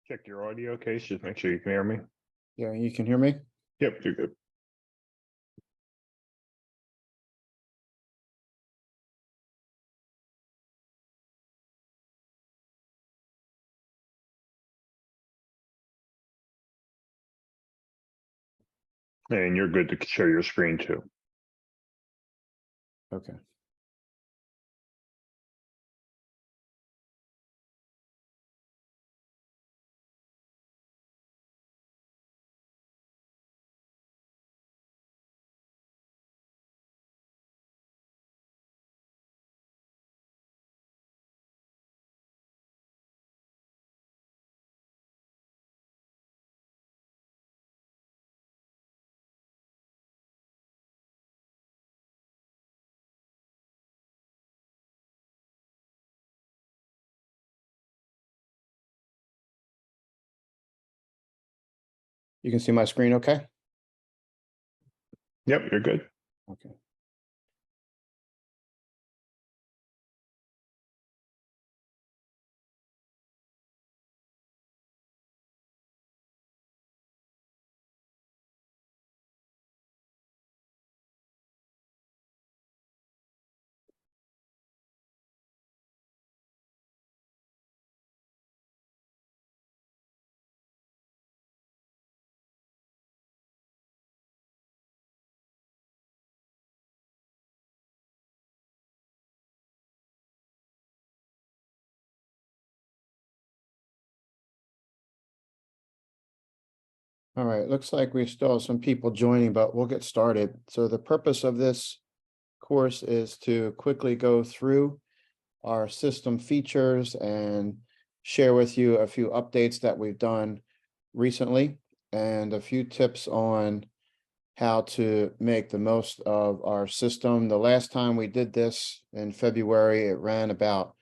Check your audio case, just make sure you can hear me. Yeah, you can hear me? Yep, you're good. And you're good to share your screen too. Okay. You can see my screen okay? Yep, you're good. Okay. All right, looks like we still have some people joining, but we'll get started. So the purpose of this course is to quickly go through our system features and share with you a few updates that we've done recently and a few tips on how to make the most of our system. The last time we did this in February, it ran about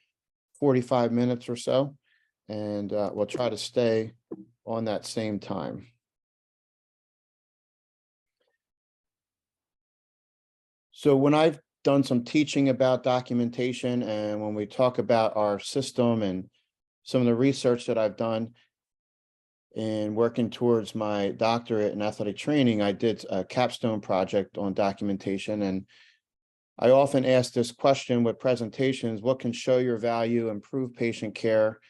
45 minutes or so, and we'll try to stay on that same time. So when I've done some teaching about documentation and when we talk about our system and some of the research that I've done in working towards my doctorate in athletic training, I did a capstone project on documentation. And I often ask this question with presentations: what can show your value, improve patient care,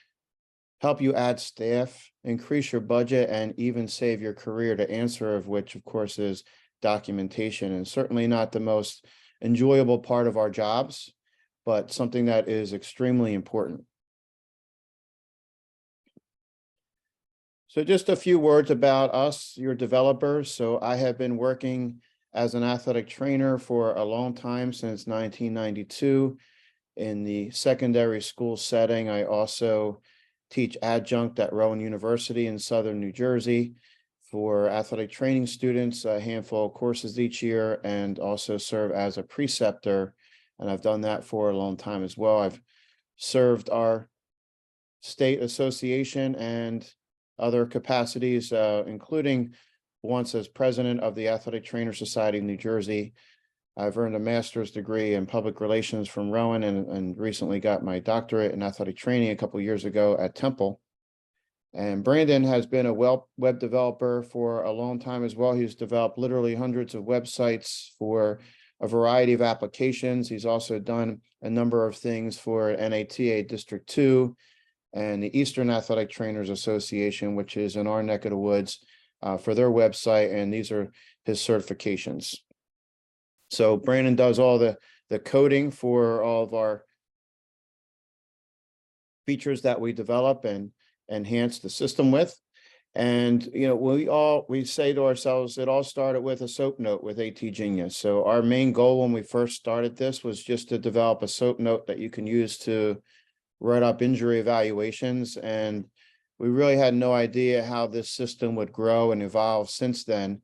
help you add staff, increase your budget, and even save your career? The answer of which, of course, is documentation, and certainly not the most enjoyable part of our jobs, but something that is extremely important. So just a few words about us, your developers. So I have been working as an athletic trainer for a long time, since 1992, in the secondary school setting. I also teach adjunct at Rowan University in Southern New Jersey for athletic training students, a handful of courses each year, and also serve as a preceptor. And I've done that for a long time as well. I've served our state association and other capacities, including once as president of the Athletic Trainer Society of New Jersey. I've earned a master's degree in public relations from Rowan, and recently got my doctorate in athletic training a couple of years ago at Temple. And Brandon has been a web developer for a long time as well. He's developed literally hundreds of websites for a variety of applications. He's also done a number of things for NATA District 2 and the Eastern Athletic Trainers Association, which is in our neck of the woods, for their website. And these are his certifications. So Brandon does all the coding for all of our features that we develop and enhance the system with. And, you know, we say to ourselves, it all started with a SOAP note with ATGenius. So our main goal when we first started this was just to develop a SOAP note that you can use to write up injury evaluations. And we really had no idea how this system would grow and evolve since then.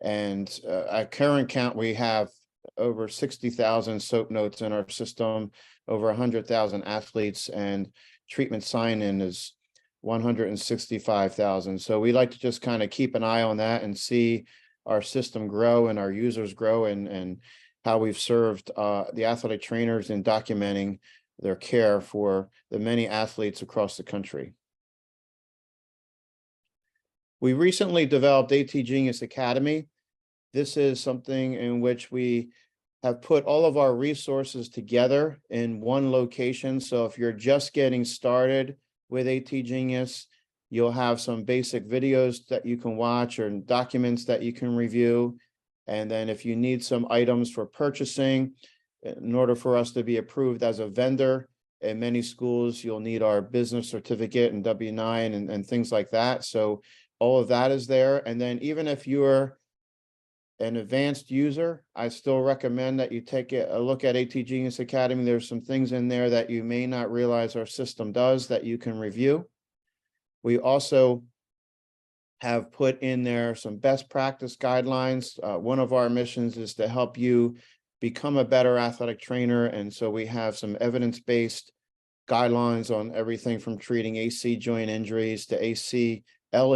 And at current count, we have over 60,000 SOAP notes in our system, over 100,000 athletes, and treatment sign-in is 165,000. So we like to just kind of keep an eye on that and see our system grow and our users grow, and how we've served the athletic trainers in documenting their care for the many athletes across the country. We recently developed ATGenius Academy. This is something in which we have put all of our resources together in one location. So if you're just getting started with ATGenius, you'll have some basic videos that you can watch or documents that you can review. And then if you need some items for purchasing, in order for us to be approved as a vendor, in many schools, you'll need our business certificate and W-9 and things like that. So all of that is there. And then even if you're an advanced user, I still recommend that you take a look at ATGenius Academy. There's some things in there that you may not realize our system does that you can review. We also have put in there some best practice guidelines. One of our missions is to help you become a better athletic trainer. And so we have some evidence-based guidelines on everything from treating AC joint injuries to ACL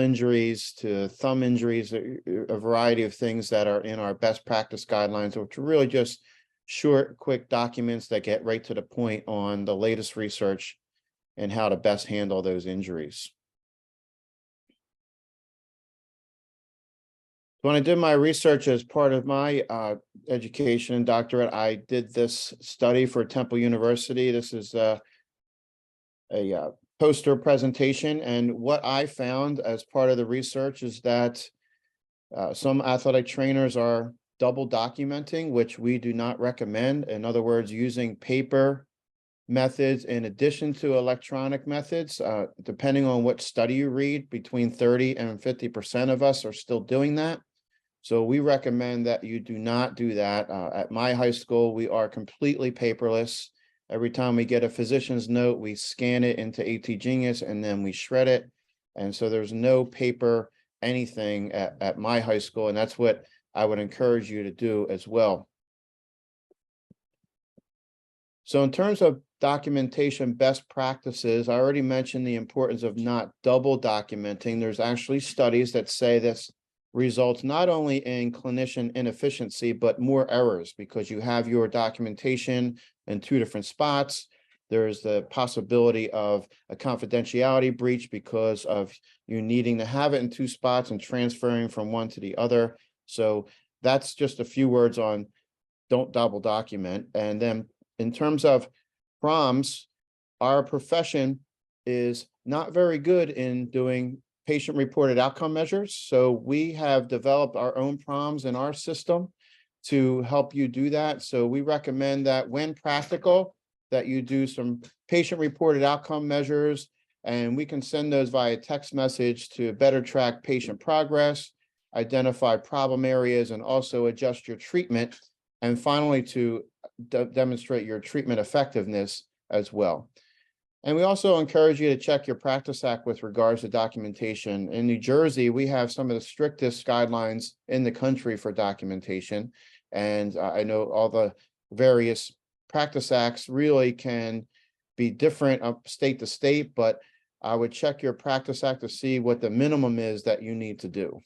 injuries to thumb injuries, a variety of things that are in our best practice guidelines, which are really just short, quick documents that get right to the point on the latest research and how to best handle those injuries. When I did my research as part of my education and doctorate, I did this study for Temple University. This is a poster presentation. And what I found as part of the research is that some athletic trainers are double documenting, which we do not recommend. In other words, using paper methods in addition to electronic methods. Depending on what study you read, between 30 and 50% of us are still doing that. So we recommend that you do not do that. At my high school, we are completely paperless. Every time we get a physician's note, we scan it into ATGenius and then we shred it. And so there's no paper anything at my high school. And that's what I would encourage you to do as well. So in terms of documentation best practices, I already mentioned the importance of not double documenting. There's actually studies that say this results not only in clinician inefficiency, but more errors because you have your documentation in two different spots. There's the possibility of a confidentiality breach because of you needing to have it in two spots and transferring from one to the other. So that's just a few words on don't double document. And then in terms of proms, our profession is not very good in doing patient-reported outcome measures. So we have developed our own proms in our system to help you do that. So we recommend that when practical, that you do some patient-reported outcome measures, and we can send those via text message to better track patient progress, identify problem areas, and also adjust your treatment, and finally to demonstrate your treatment effectiveness as well. And we also encourage you to check your Practice Act with regards to documentation. In New Jersey, we have some of the strictest guidelines in the country for documentation. And I know all the various Practice Acts really can be different state to state, but I would check your Practice Act to see what the minimum is that you need to do.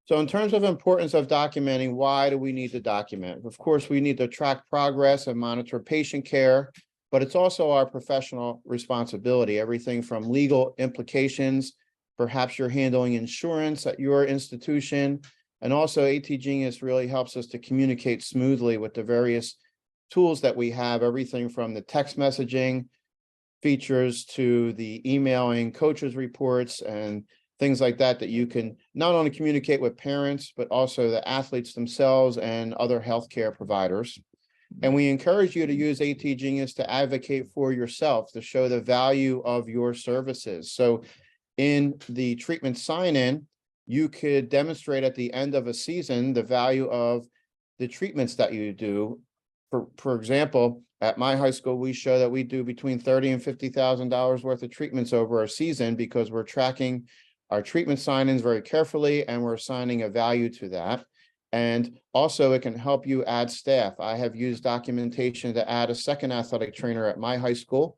So in terms of importance of documenting, why do we need to document? Of course, we need to track progress and monitor patient care, but it's also our professional responsibility, everything from legal implications, perhaps you're handling insurance at your institution, and also ATGenius really helps us to communicate smoothly with the various tools that we have, everything from the text messaging features to the emailing coaches reports and things like that, that you can not only communicate with parents, but also the athletes themselves and other healthcare providers. And we encourage you to use ATGenius to advocate for yourself, to show the value of your services. So in the treatment sign-in, you could demonstrate at the end of a season the value of the treatments that you do. For example, at my high school, we show that we do between $30,000 and $50,000 worth of treatments over a season because we're tracking our treatment sign-ins very carefully and we're assigning a value to that. And also it can help you add staff. I have used documentation to add a second athletic trainer at my high school.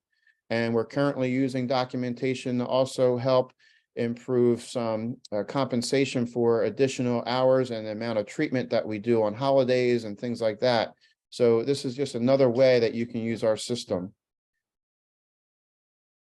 And we're currently using documentation to also help improve some compensation for additional hours and the amount of treatment that we do on holidays and things like that. So this is just another way that you can use our system.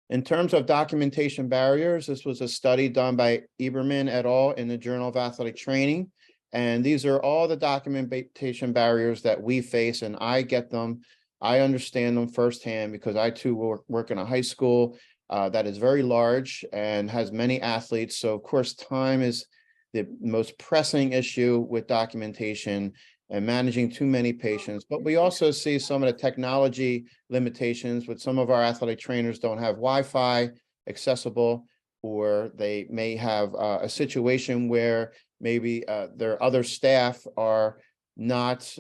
In terms of documentation barriers, this was a study done by Eberman et al. In the Journal of Athletic Training. And these are all the documentation barriers that we face, and I get them. I understand them firsthand because I too work in a high school that is very large and has many athletes. So of course, time is the most pressing issue with documentation and managing too many patients. But we also see some of the technology limitations with some of our athletic trainers don't have Wi-Fi accessible, or they may have a situation where maybe their other staff are not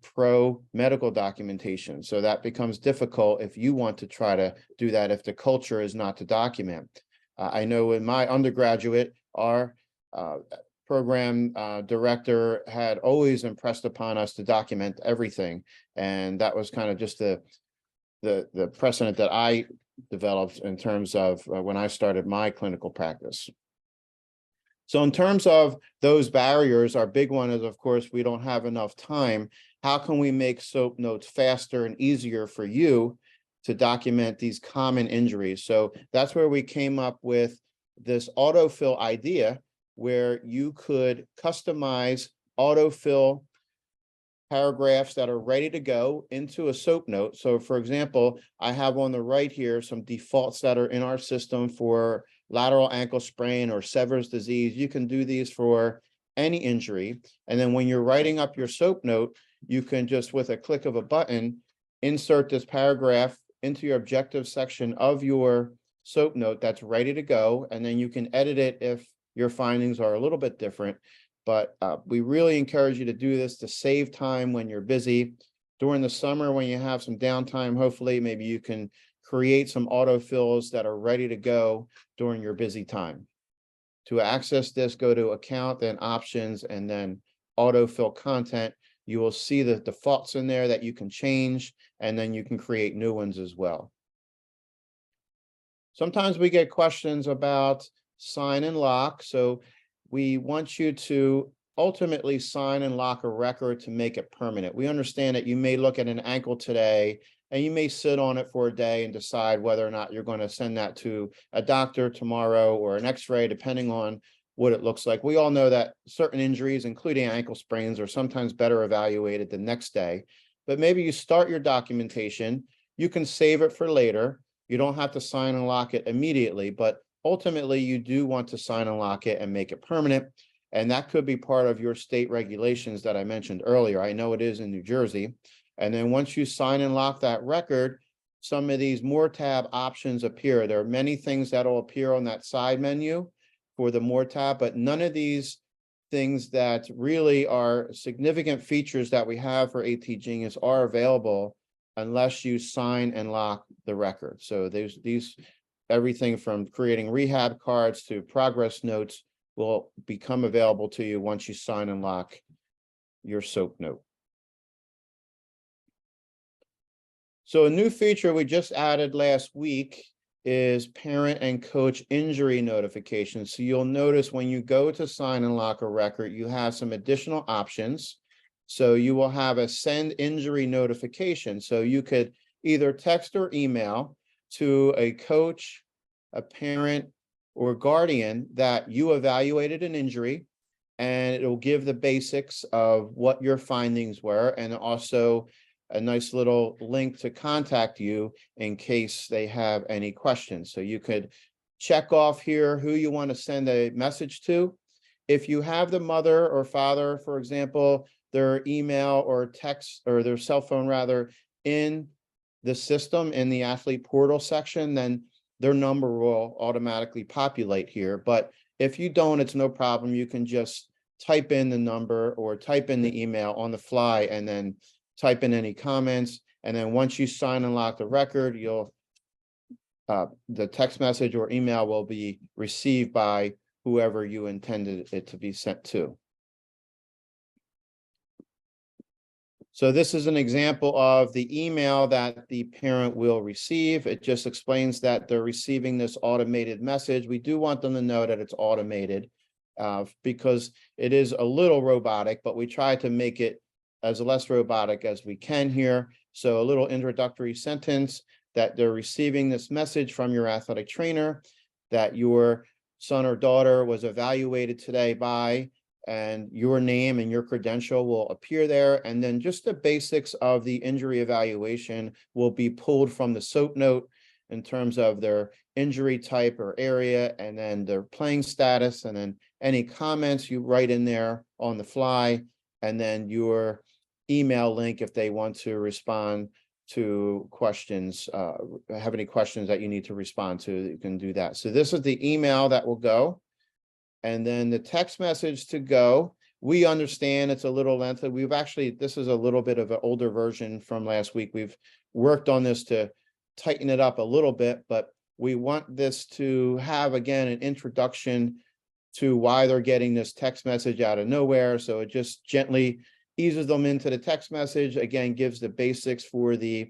pro medical documentation. So that becomes difficult if you want to try to do that, if the culture is not to document. I know in my undergraduate, our program director had always impressed upon us to document everything. And that was kind of just the precedent that I developed in terms of when I started my clinical practice. So in terms of those barriers, our big one is, of course, we don't have enough time. How can we make SOAP notes faster and easier for you to document these common injuries? So that's where we came up with this autofill idea, where you could customize autofill paragraphs that are ready to go into a SOAP note. So for example, I have on the right here some defaults that are in our system for lateral ankle sprain or Sever's disease. You can do these for any injury. And then when you're writing up your SOAP note, you can just, with a click of a button, insert this paragraph into your objective section of your SOAP note that's ready to go. And then you can edit it if your findings are a little bit different. But we really encourage you to do this to save time when you're busy. During the summer, when you have some downtime, hopefully maybe you can create some autofills that are ready to go during your busy time. To access this, go to Account, then Options, and then Autofill Content. You will see the defaults in there that you can change, and then you can create new ones as well. Sometimes we get questions about sign and lock. So we want you to ultimately sign and lock a record to make it permanent. We understand that you may look at an ankle today and you may sit on it for a day and decide whether or not you're going to send that to a doctor tomorrow or an x-ray, depending on what it looks like. We all know that certain injuries, including ankle sprains, are sometimes better evaluated the next day. But maybe you start your documentation, you can save it for later. You don't have to sign and lock it immediately, but ultimately you do want to sign and lock it and make it permanent. And that could be part of your state regulations that I mentioned earlier. I know it is in New Jersey. And then once you sign and lock that record, some of these more tab options appear. There are many things that will appear on that side menu for the more tab, but none of these things that really are significant features that we have for ATGenius are available unless you sign and lock the record. So there's these, everything from creating rehab cards to progress notes will become available to you once you sign and lock your SOAP note. So a new feature we just added last week is parent and coach injury notifications. So you'll notice when you go to sign and lock a record, you have some additional options. So you will have a send injury notification. So you could either text or email to a coach, a parent, or guardian that you evaluated an injury, and it will give the basics of what your findings were, and also a nice little link to contact you in case they have any questions. So you could check off here who you want to send a message to. If you have the mother or father, for example, their email or text, or their cell phone rather, in the system in the athlete portal section, then their number will automatically populate here. But if you don't, it's no problem. You can just type in the number or type in the email on the fly and then type in any comments. And then once you sign and lock the record, you'll the text message or email will be received by whoever you intended it to be sent to. So this is an example of the email that the parent will receive. It just explains that they're receiving this automated message. We do want them to know that it's automated because it is a little robotic, but we try to make it as less robotic as we can here. So a little introductory sentence. that they're receiving this message from your athletic trainer that your son or daughter was evaluated today by, and your name and your credential will appear there. And then just the basics of the injury evaluation will be pulled from the SOAP note in terms of their injury type or area, and then their playing status, and then any comments you write in there on the fly, and then your email link if they want to respond to questions, have any questions that you need to respond to, you can do that. So this is the email that will go. And then the text message to go. We understand it's a little lengthy. We've actually, this is a little bit of an older version from last week. We've worked on this to tighten it up a little bit, but we want this to have, again, an introduction to why they're getting this text message out of nowhere. So it just gently eases them into the text message, again, gives the basics for the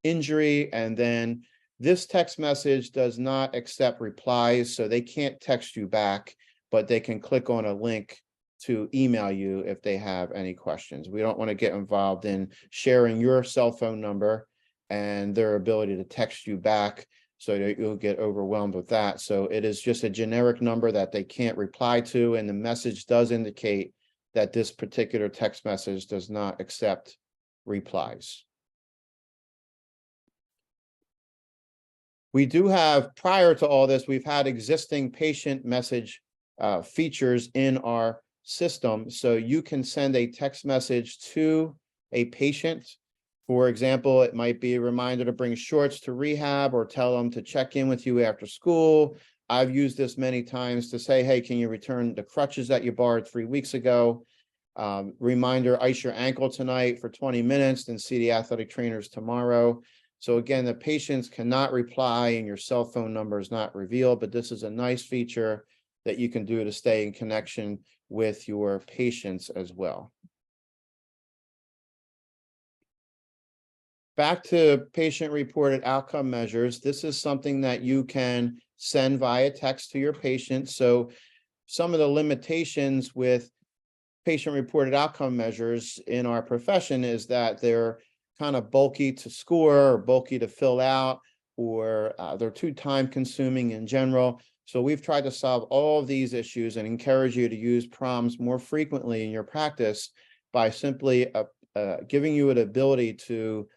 injury. And then this text message does not accept replies, so they can't text you back, but they can click on a link to email you if they have any questions. We don't want to get involved in sharing your cell phone number and their ability to text you back, so that you'll get overwhelmed with that. So it is just a generic number that they can't reply to, and the message does indicate that this particular text message does not accept replies. We do have, prior to all this, we've had existing patient message features in our system. So you can send a text message to a patient. For example, it might be a reminder to bring shorts to rehab, or tell them to check in with you after school. I've used this many times to say, hey, can you return the crutches that you borrowed 3 weeks ago? Reminder, ice your ankle tonight for 20 minutes, then see the athletic trainers tomorrow. So again, the patients cannot reply and your cell phone number is not revealed, but this is a nice feature that you can do to stay in connection with your patients as well. Back to patient-reported outcome measures. This is something that you can send via text to your patient. So some of the limitations with patient-reported outcome measures in our profession is that they're kind of bulky to score, or bulky to fill out, or they're too time-consuming in general. So we've tried to solve all of these issues and encourage you to use PROMs more frequently in your practice by simply giving you an ability to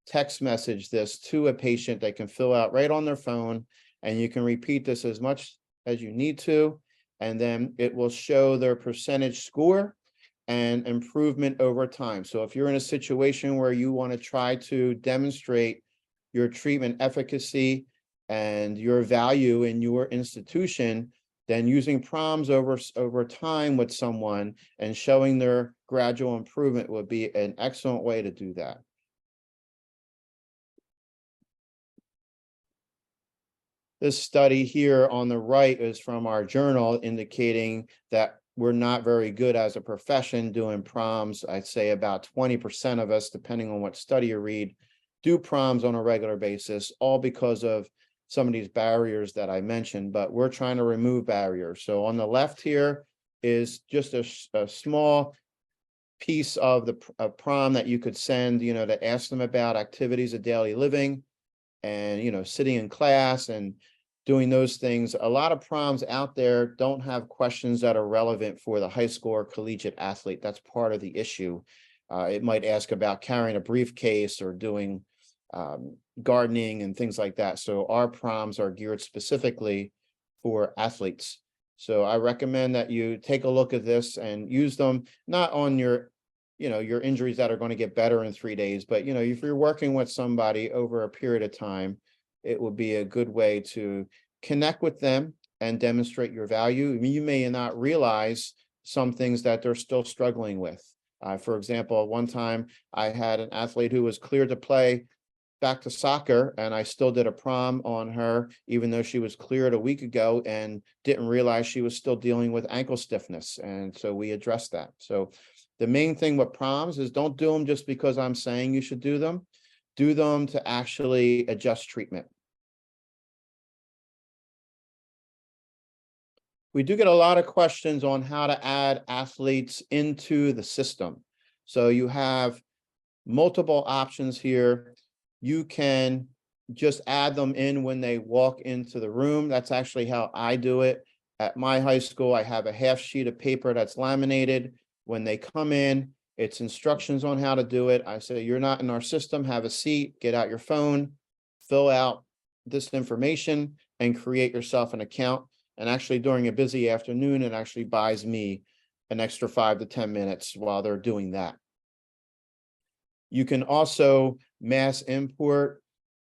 text message this to a patient. They can fill out right on their phone, and you can repeat this as much as you need to, and then it will show their percentage score and improvement over time. So if you're in a situation where you want to try to demonstrate your treatment efficacy and your value in your institution, then using PROMs over time with someone and showing their gradual improvement would be an excellent way to do that. This study here on the right is from our journal, indicating that we're not very good as a profession doing PROMs. I'd say about 20% of us, depending on what study you read, do PROMs on a regular basis, all because of some of these barriers that I mentioned, but we're trying to remove barriers. So on the left here is just a small piece of the PROM that you could send, to ask them about activities of daily living and, sitting in class and doing those things. A lot of PROMs out there don't have questions that are relevant for the high school or collegiate athlete. That's part of the issue. It might ask about carrying a briefcase or doing gardening and things like that. So our PROMs are geared specifically for athletes. So I recommend that you take a look at this and use them, not on your injuries that are going to get better in 3 days, but if you're working with somebody over a period of time, it would be a good way to connect with them and demonstrate your value. I mean, you may not realize some things that they're still struggling with. For example, one time I had an athlete who was cleared to play back to soccer, and I still did a PROM on her, even though she was cleared a week ago, and didn't realize she was still dealing with ankle stiffness. And so we addressed that. So the main thing with PROMs is don't do them just because I'm saying you should do them. Do them to actually adjust treatment. We do get a lot of questions on how to add athletes into the system. So you have multiple options here. You can just add them in when they walk into the room. That's actually how I do it. At my high school, I have a half sheet of paper that's laminated. When they come in, it's instructions on how to do it. I say, you're not in our system, have a seat, get out your phone, fill out this information and create yourself an account. And actually during a busy afternoon, it actually buys me an extra 5 to 10 minutes while they're doing that. You can also mass import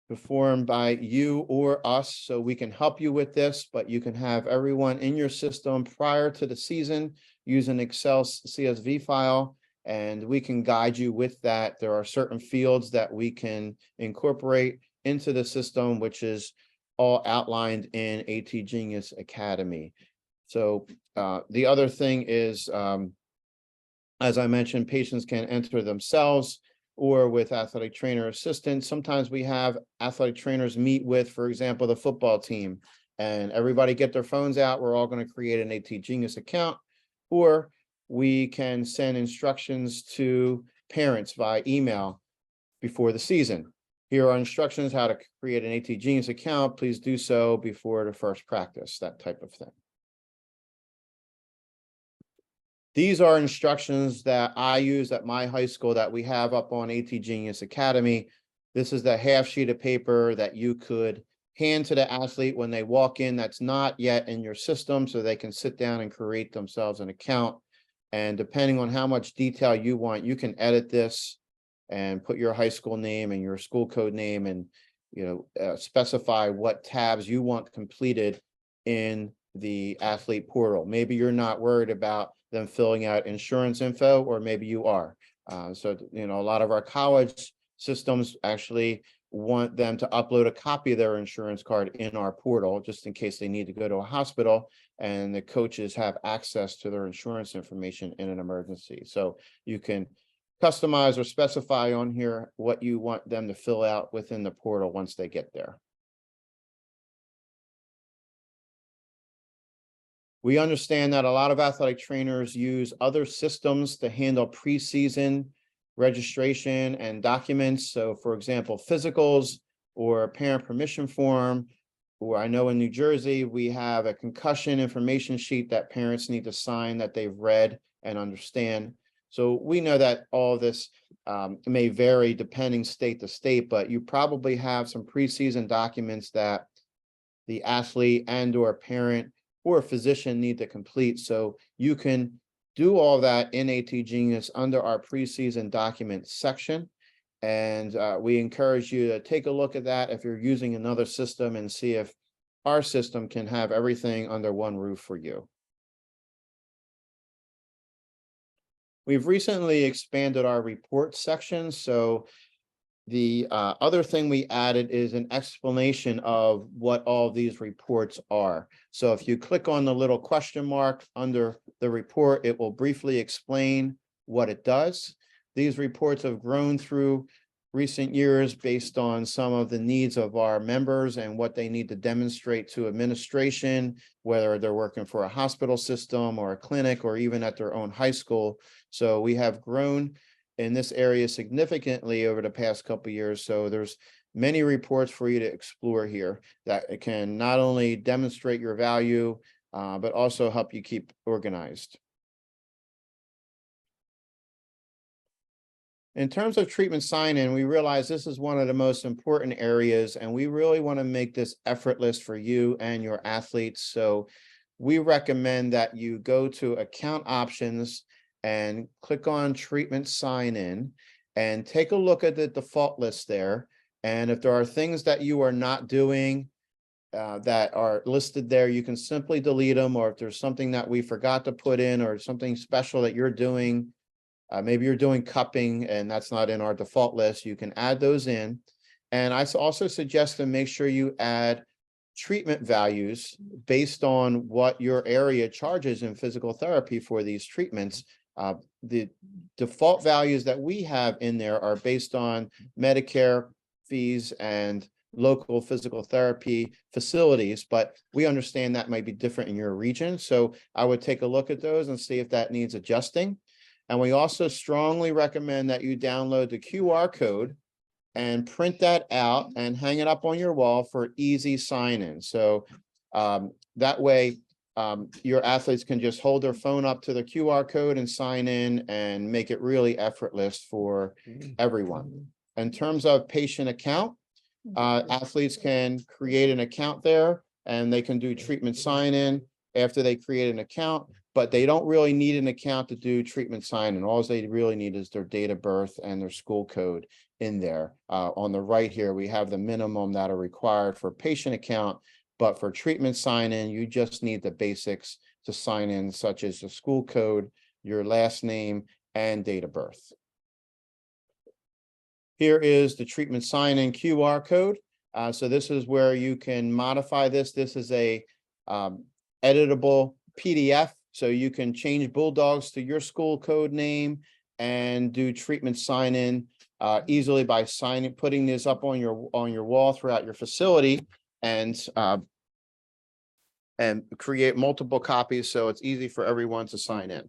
performed by you or us, so we can help you with this, but you can have everyone in your system prior to the season use an Excel CSV file, and we can guide you with that. There are certain fields that we can incorporate into the system, which is all outlined in ATGenius Academy. So the other thing is, as I mentioned, patients can enter themselves or with athletic trainer assistance. Sometimes we have athletic trainers meet with, for example, the football team, and everybody get their phones out. We're all going to create an ATGenius account, or we can send instructions to parents via email before the season. Here are instructions how to create an ATGenius account. Please do so before the first practice, that type of thing. These are instructions that I use at my high school that we have up on ATGenius Academy. This is the half sheet of paper that you could hand to the athlete when they walk in that's not yet in your system, so they can sit down and create themselves an account. And depending on how much detail you want, you can edit this and put your high school name and your school code name and specify what tabs you want completed in the athlete portal. Maybe you're not worried about them filling out insurance info, or maybe you are. So a lot of our college systems actually want them to upload a copy of their insurance card in our portal, just in case they need to go to a hospital and the coaches have access to their insurance information in an emergency. So you can customize or specify on here what you want them to fill out within the portal once they get there. We understand that a lot of athletic trainers use other systems to handle preseason registration and documents. So for example, physicals or a parent permission form, or I know in New Jersey, we have a concussion information sheet that parents need to sign that they've read and understand. So we know that all of this may vary depending state to state, but you probably have some preseason documents that the athlete and or parent or a physician need to complete. So you can do all that in ATGenius under our preseason documents section. And we encourage you to take a look at that if you're using another system and see if our system can have everything under one roof for you. We've recently expanded our report section. So the other thing we added is an explanation of what all these reports are. So if you click on the little question mark under the report, it will briefly explain what it does. These reports have grown through recent years based on some of the needs of our members and what they need to demonstrate to administration, whether they're working for a hospital system or a clinic or even at their own high school. So we have grown in this area significantly over the past couple of years. So there's many reports for you to explore here that can not only demonstrate your value, but also help you keep organized. In terms of treatment sign-in, we realize this is one of the most important areas, and we really want to make this effortless for you and your athletes. So we recommend that you go to account options and click on treatment sign-in and take a look at the default list there. And if there are things that you are not doing that are listed there, you can simply delete them. Or if there's something that we forgot to put in or something special that you're doing, maybe you're doing cupping and that's not in our default list, you can add those in. And I also suggest to make sure you add treatment values based on what your area charges in physical therapy for these treatments. The default values that we have in there are based on Medicare fees and local physical therapy facilities, but we understand that might be different in your region. So I would take a look at those and see if that needs adjusting. And we also strongly recommend that you download the QR code and print that out and hang it up on your wall for easy sign-in. So that way, your athletes can just hold their phone up to the QR code and sign in and make it really effortless for everyone. In terms of patient account, athletes can create an account there and they can do treatment sign-in after they create an account, but they don't really need an account to do treatment sign-in. All they really need is their date of birth and their school code in there. On the right here, we have the minimum that are required for patient account, but for treatment sign-in, you just need the basics to sign in, such as the school code, your last name, and date of birth. Here is the treatment sign-in QR code. So this is where you can modify this. This is a editable PDF. So you can change Bulldogs to your school code name and do treatment sign-in easily by putting this up on your wall throughout your facility and create multiple copies so it's easy for everyone to sign in.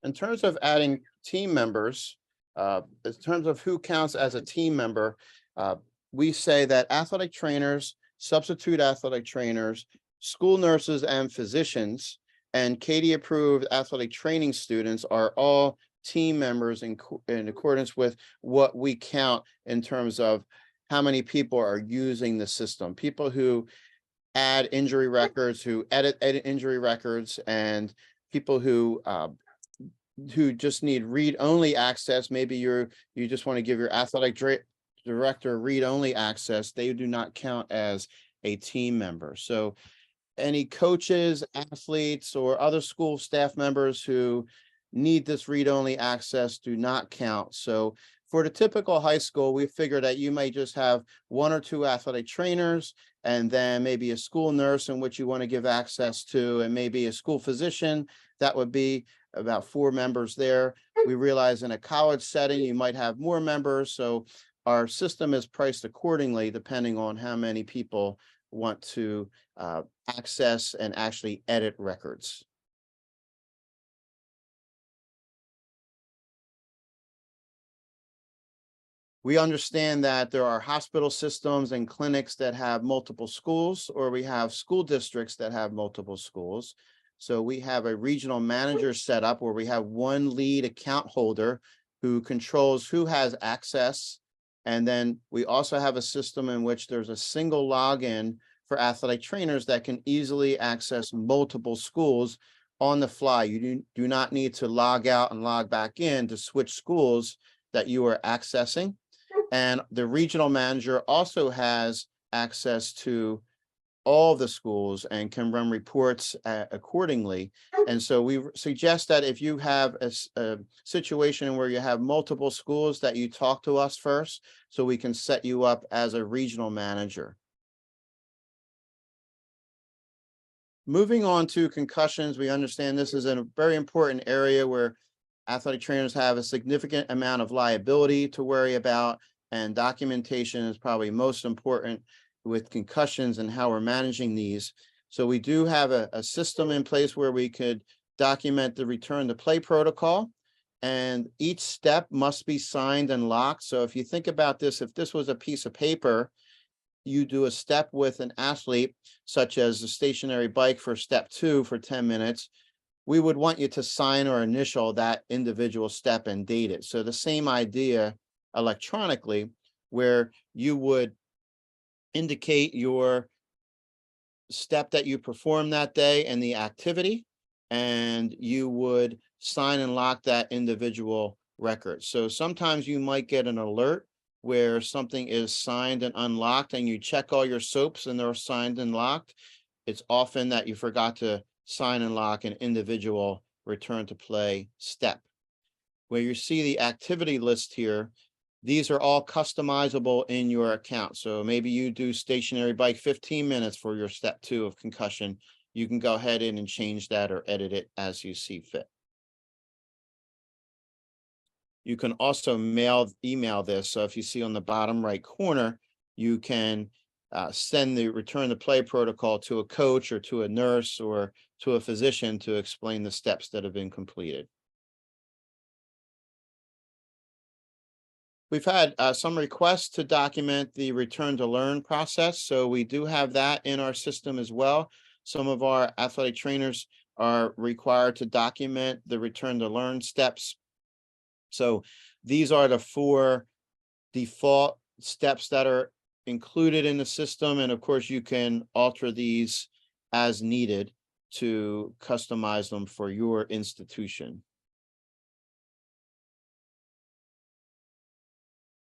In terms of adding team members, in terms of who counts as a team member, we say that athletic trainers, substitute athletic trainers, school nurses and physicians, and Katie-approved athletic training students are all team members in accordance with what we count in terms of how many people are using the system. People who add injury records, who edit injury records, and people who just need read-only access. Maybe you just want to give your athletic director read-only access. They do not count as a team member. So any coaches, athletes, or other school staff members who need this read-only access do not count. So for the typical high school, we figure that you may just have one or two athletic trainers, and then maybe a school nurse in which you want to give access to, and maybe a school physician. That would be about 4 members there. We realize in a college setting, you might have more members. So our system is priced accordingly, depending on how many people want to access and actually edit records. We understand that there are hospital systems and clinics that have multiple schools, or we have school districts that have multiple schools. So we have a regional manager set up where we have one lead account holder who controls who has access. And then we also have a system in which there's a single login for athletic trainers that can easily access multiple schools on the fly. You do not need to log out and log back in to switch schools that you are accessing. And the regional manager also has access to all the schools and can run reports accordingly. And so we suggest that if you have a situation where you have multiple schools, that you talk to us first so we can set you up as a regional manager. Moving on to concussions, we understand this is a very important area where athletic trainers have a significant amount of liability to worry about, and documentation is probably most important with concussions and how we're managing these. So we do have a system in place where we could document the return to play protocol, and each step must be signed and locked. So if you think about this, if this was a piece of paper, you do a step with an athlete, such as a stationary bike for step 2 for 10 minutes, we would want you to sign or initial that individual step and date it. So the same idea electronically, where you would indicate your step that you performed that day and the activity, and you would sign and lock that individual record. So sometimes you might get an alert where something is signed and unlocked, and you check all your soaps and they're signed and locked. It's often that you forgot to sign and lock an individual return to play step. Where you see the activity list here, these are all customizable in your account. So maybe you do stationary bike 15 minutes for your step 2 of concussion. You can go ahead and change that or edit it as you see fit. You can also email this. So if you see on the bottom right corner, you can send the return to play protocol to a coach or to a nurse or to a physician to explain the steps that have been completed. We've had some requests to document the return to learn process. So we do have that in our system as well. Some of our athletic trainers are required to document the return to learn steps. So these are the 4 default steps that are included in the system. And of course, you can alter these as needed to customize them for your institution.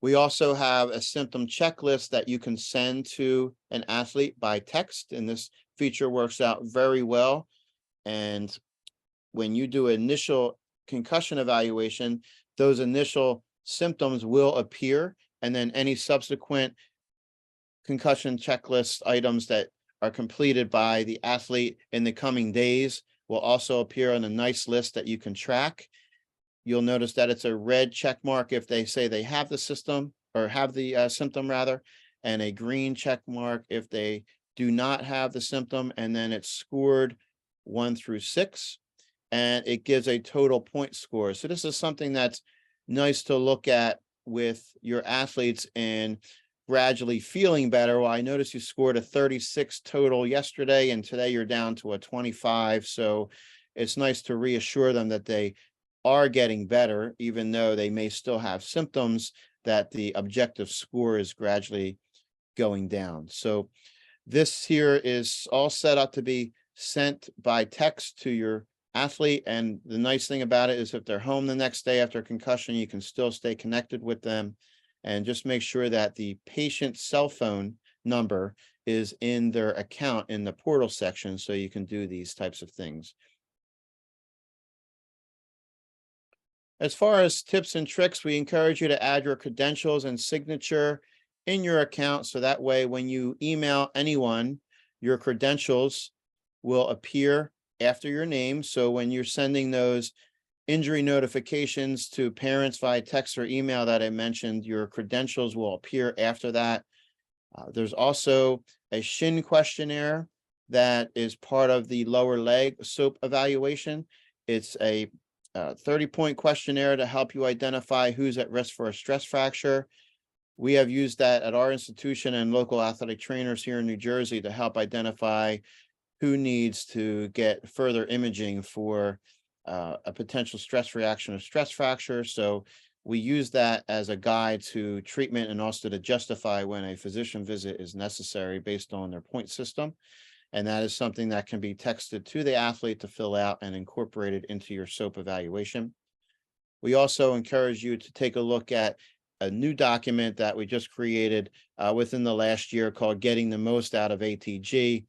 We also have a symptom checklist that you can send to an athlete by text, and this feature works out very well. And when you do initial concussion evaluation, those initial symptoms will appear, and then any subsequent concussion checklist items that are completed by the athlete in the coming days will also appear on a nice list that you can track. You'll notice that it's a red check mark if they say they have the system or have the symptom rather, and a green check mark if they do not have the symptom, and then it's scored 1 through 6, and it gives a total point score. So this is something that's nice to look at with your athletes and gradually feeling better. Well, I noticed you scored a 36 total yesterday, and today you're down to a 25. So it's nice to reassure them that they are getting better, even though they may still have symptoms, that the objective score is gradually going down. So this here is all set up to be sent by text to your athlete. And the nice thing about it is if they're home the next day after concussion, you can still stay connected with them. And just make sure that the patient's cell phone number is in their account in the portal section so you can do these types of things. As far as tips and tricks, we encourage you to add your credentials and signature in your account. So that way, when you email anyone, your credentials will appear after your name. So when you're sending those injury notifications to parents via text or email that I mentioned, your credentials will appear after that. There's also a shin questionnaire that is part of the lower leg SOAP evaluation. It's a 30-point questionnaire to help you identify who's at risk for a stress fracture. We have used that at our institution and local athletic trainers here in New Jersey to help identify who needs to get further imaging for a potential stress reaction or stress fracture. So we use that as a guide to treatment and also to justify when a physician visit is necessary based on their point system. And that is something that can be texted to the athlete to fill out and incorporated into your SOAP evaluation. We also encourage you to take a look at a new document that we just created within the last year called Getting the Most Out of ATG,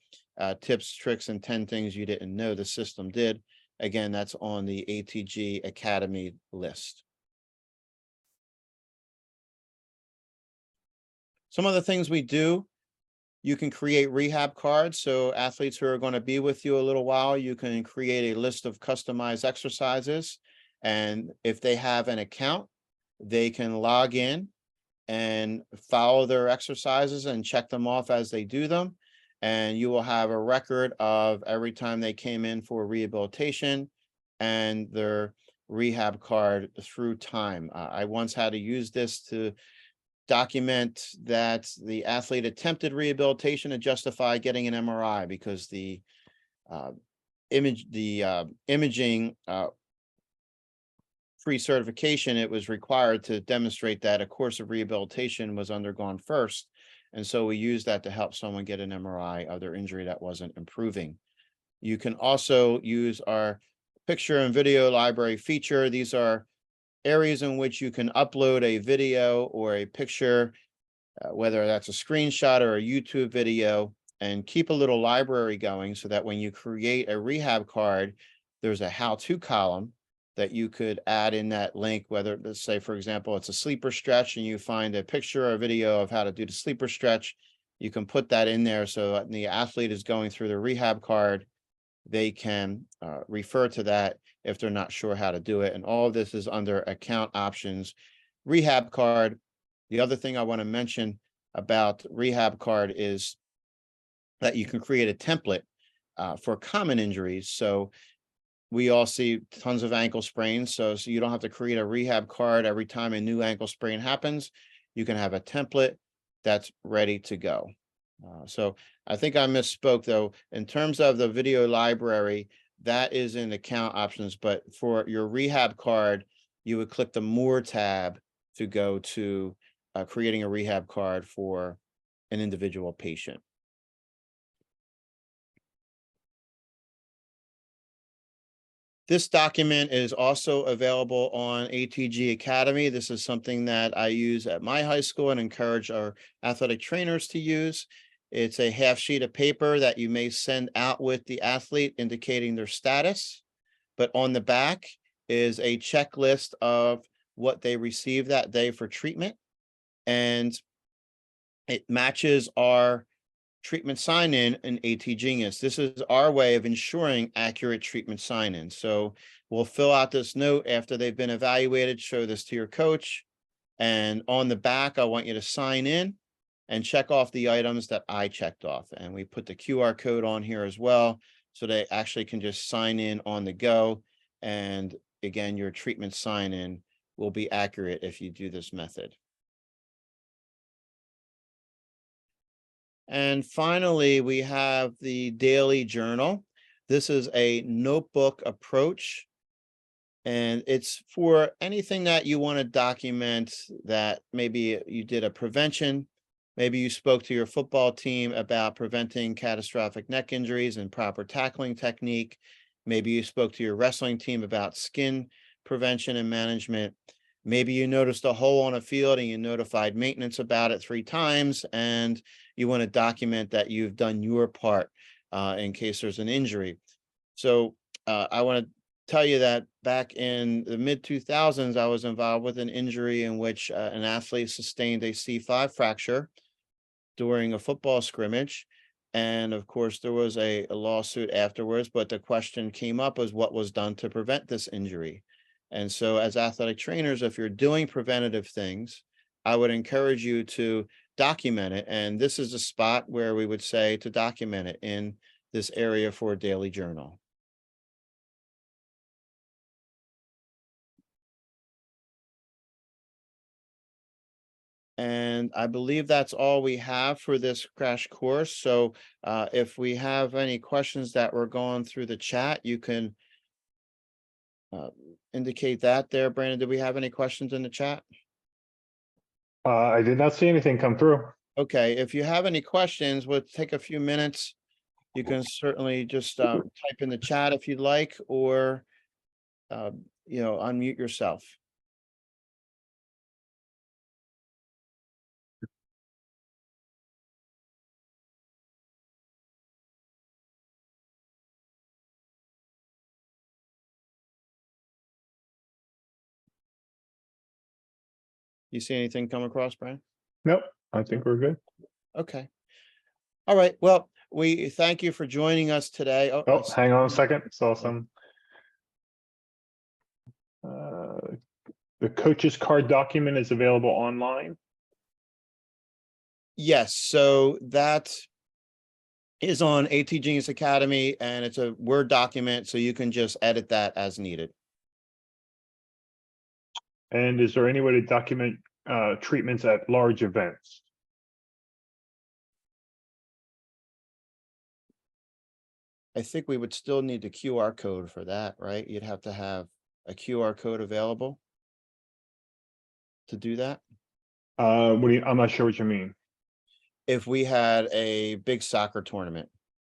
Tips, Tricks, and 10 Things You Didn't Know the System Did. Again, that's on the ATG Academy list. Some of the things we do: you can create rehab cards. So athletes who are going to be with you a little while, you can create a list of customized exercises. And if they have an account, they can log in and follow their exercises and check them off as they do them. And you will have a record of every time they came in for rehabilitation and their rehab card through time. I once had to use this to document that the athlete attempted rehabilitation to justify getting an MRI because the imaging pre-certification, it was required to demonstrate that a course of rehabilitation was undergone first. And so we use that to help someone get an MRI of their injury that wasn't improving. You can also use our picture and video library feature. These are areas in which you can upload a video or a picture, whether that's a screenshot or a YouTube video, and keep a little library going so that when you create a rehab card, there's a how-to column that you could add in that link, whether, let's say, for example, it's a sleeper stretch and you find a picture or a video of how to do the sleeper stretch, you can put that in there so that the athlete is going through the rehab card, they can refer to that if they're not sure how to do it. And all of this is under account options, rehab card. The other thing I want to mention about rehab card is that you can create a template for common injuries. So we all see tons of ankle sprains. So you don't have to create a rehab card every time a new ankle sprain happens. You can have a template that's ready to go. So I think I misspoke though. In terms of the video library, that is in account options, but for your rehab card, you would click the More tab to go to creating a rehab card for an individual patient. This document is also available on ATG Academy. This is something that I use at my high school and encourage our athletic trainers to use. It's a half sheet of paper that you may send out with the athlete indicating their status. But on the back is a checklist of what they received that day for treatment. And it matches our treatment sign-in ATGenius. This is our way of ensuring accurate treatment sign-in. So we'll fill out this note after they've been evaluated, show this to your coach. And on the back, I want you to sign in and check off the items that I checked off. And we put the QR code on here as well, so they actually can just sign in on the go. And again, your treatment sign-in will be accurate if you do this method. And finally, we have the daily journal. This is a notebook approach, and it's for anything that you want to document that maybe you did a prevention. Maybe you spoke to your football team about preventing catastrophic neck injuries and proper tackling technique. Maybe you spoke to your wrestling team about skin prevention and management. Maybe you noticed a hole on a field and you notified maintenance about it 3 times, and you want to document that you've done your part in case there's an injury. So I want to tell you that back in the mid-2000s, I was involved with an injury in which an athlete sustained a C5 fracture during a football scrimmage. And of course, there was a lawsuit afterwards, but the question came up was what was done to prevent this injury. And so as athletic trainers, if you're doing preventative things, I would encourage you to document it. And this is a spot where we would say to document it in this area for a daily journal. And I believe that's all we have for this crash course. So if we have any questions that were going through the chat, you can indicate that there. Brandon, do we have any questions in the chat? I did not see anything come through. Okay, if you have any questions, we'll take a few minutes. You can certainly just type in the chat if you'd like, or unmute yourself. You see anything come across, Brian? Nope, I think we're good. Okay. All right. Well, we thank you for joining us today. Oh, hang on a second. Saw some. The coach's card document is available online. Yes, so that is on ATGenius Academy, and it's a Word document, so you can just edit that as needed. And is there any way to document treatments at large events? I think we would still need the QR code for that, right? You'd have to have a QR code available to do that. I'm not sure what you mean. If we had a big soccer tournament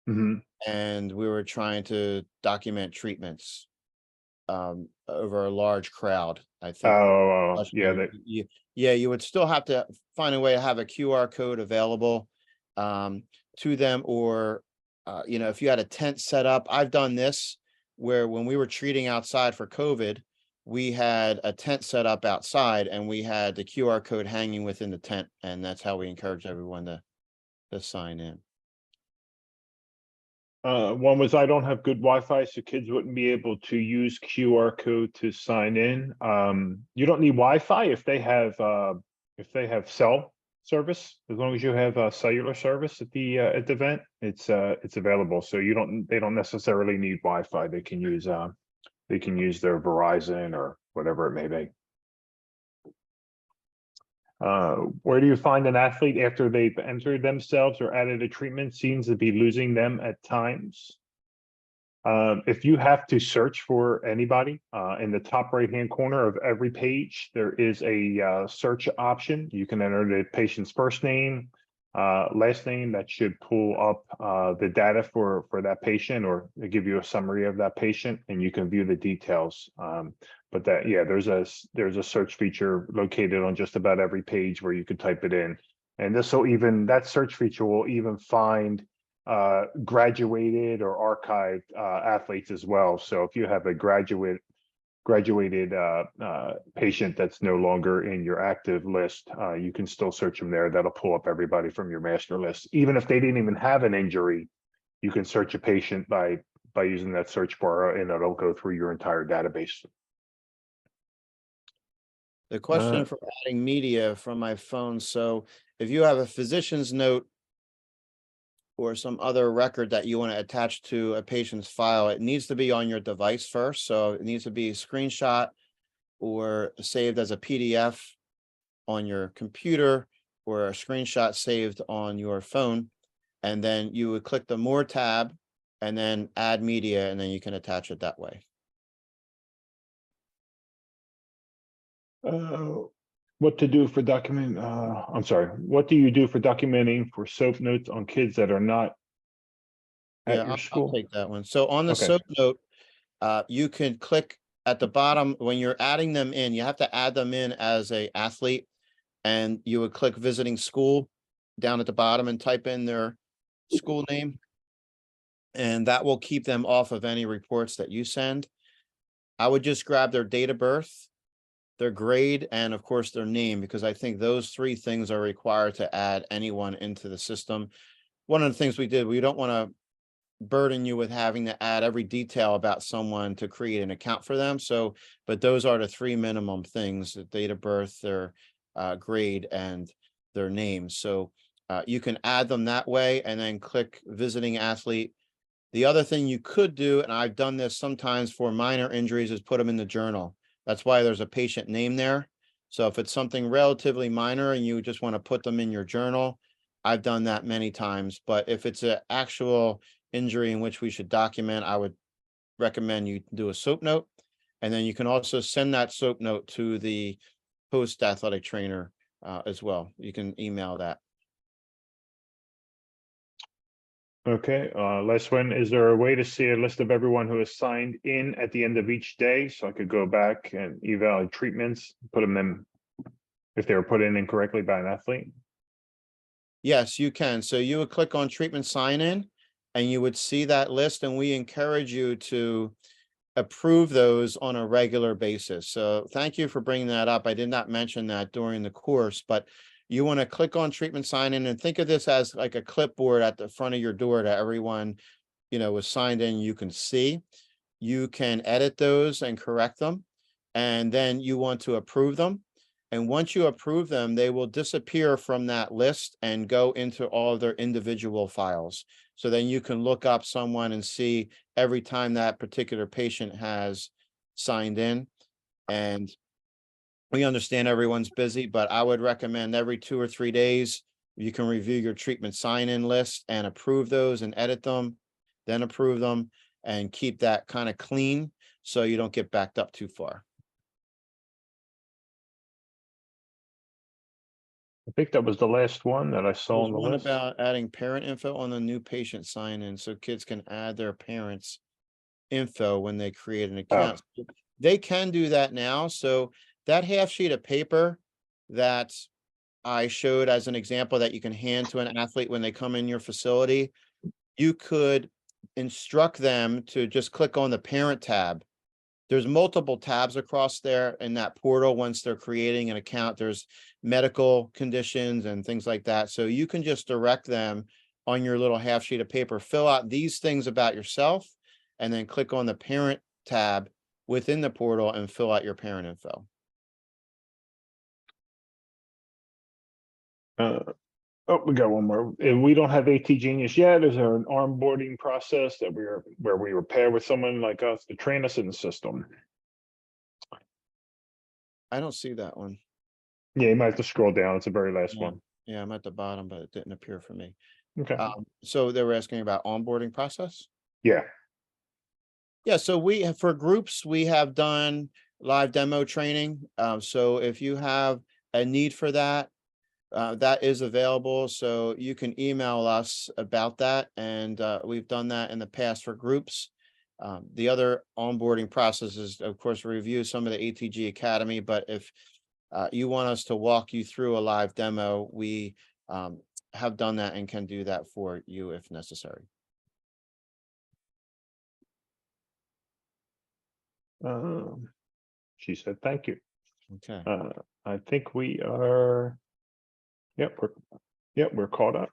Mm-hmm. and we were trying to document treatments over a large crowd, I think. Oh, yeah. You would still have to find a way to have a QR code available to them, or if you had a tent set up. I've done this where when we were treating outside for COVID, we had a tent set up outside and we had the QR code hanging within the tent, and that's how we encourage everyone to sign in. One was I don't have good Wi-Fi, so kids wouldn't be able to use QR code to sign in. You don't need Wi-Fi if they have cell service. As long as you have cellular service at the event, it's available. So they don't necessarily need Wi-Fi. They can use they can use their Verizon or whatever it may be. Where do you find an athlete after they've entered themselves or added a treatment seems to be losing them at times? If you have to search for anybody, in the top right-hand corner of every page, there is a search option. You can enter the patient's first name, last name. That should pull up the data for that patient, or give you a summary of that patient, and you can view the details. But that, yeah, there's a search feature located on just about every page where you can type it in, and that search feature will even find graduated or archived athletes as well. So if you have a graduated patient that's no longer in your active list, you can still search them there. That'll pull up everybody from your master list. Even if they didn't even have an injury, you can search a patient by using that search bar, and it'll go through your entire database. The question for adding media from my phone. So if you have a physician's note or some other record that you want to attach to a patient's file, it needs to be on your device first. So it needs to be a screenshot or saved as a PDF on your computer, or a screenshot saved on your phone. And then you would click the More tab and then add media, and then you can attach it that way. What to do for what do you do for documenting for SOAP notes on kids that are not at your I'll school? take that one. So on the Okay. SOAP note, you can click at the bottom when you're adding them in. You have to add them in as a athlete, and you would click visiting school down at the bottom and type in their school name, and that will keep them off of any reports that you send. I would just grab their date of birth, their grade, and of course their name, because I think those three things are required to add anyone into the system. One of the things we did, we don't want to burden you with having to add every detail about someone to create an account for them. So, but those are the three minimum things: the date of birth, their grade, and their name. So you can add them that way and then click visiting athlete. The other thing you could do, and I've done this sometimes for minor injuries, is put them in the journal. That's why there's a patient name there. So if it's something relatively minor and you just want to put them in your journal, I've done that many times. But if it's an actual injury in which we should document, I would recommend you do a SOAP note. And then you can also send that SOAP note to the host athletic trainer as well. You can email that. Okay, last one. Is there a way to see a list of everyone who has signed in at the end of each day? So I could go back and evaluate treatments, put them in if they were put in incorrectly by an athlete? Yes, you can. So you would click on treatment sign in and you would see that list, and we encourage you to approve those on a regular basis. So thank you for bringing that up. I did not mention that during the course, but you want to click on treatment sign in and think of this as like a clipboard at the front of your door that everyone, was signed in. You can see, you can edit those and correct them, and then you want to approve them. And once you approve them, they will disappear from that list and go into all of their individual files. So then you can look up someone and see every time that particular patient has signed in. And we understand everyone's busy, but I would recommend every 2 or 3 days, you can review your treatment sign-in list and approve those and edit them, then approve them, and keep that kind of clean so you don't get backed up too far. I think that was the last one that I saw There's on the one list. about adding parent info on the new patient sign-in, so kids can add their parents' info when they create an account. They can do that now. So that half sheet of paper that I showed as an example that you can hand to an athlete when they come in your facility, you could instruct them to just click on the parent tab. There's multiple tabs across there in that portal. Once they're creating an account, there's medical conditions and things like that. So you can just direct them on your little half sheet of paper, fill out these things about yourself, and then click on the parent tab within the portal and fill out your parent info. Oh, we got one more. And we don't have ATGenius yet. Is there an onboarding process that where we pair with someone like us to train us in the system? I don't see that one. Yeah, you might have to scroll down. It's the very last Yeah. one. Yeah, I'm at the bottom, but it didn't appear for me. Okay. So they were asking about onboarding process? Yeah. Yeah, so for groups, we have done live demo training. So if you have a need for that, that is available. So you can email us about that. And we've done that in the past for groups. The other onboarding process is, of course, review some of the ATG Academy. But if you want us to walk you through a live demo, we have done that and can do that for you if necessary. She said, thank you. Okay. I think we are, yep, we're caught up.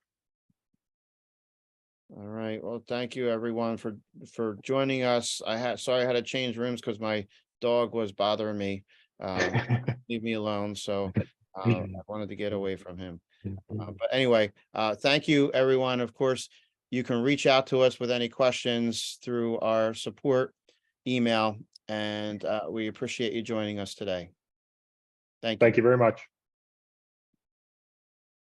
All right. Well, thank you everyone for joining us. Sorry I had to change rooms because my dog was bothering me. Leave me alone. So I wanted to get away from him. But anyway, thank you everyone. Of course, you can reach out to us with any questions through our support email, and we appreciate you joining us today. Thank you. Thank you very much.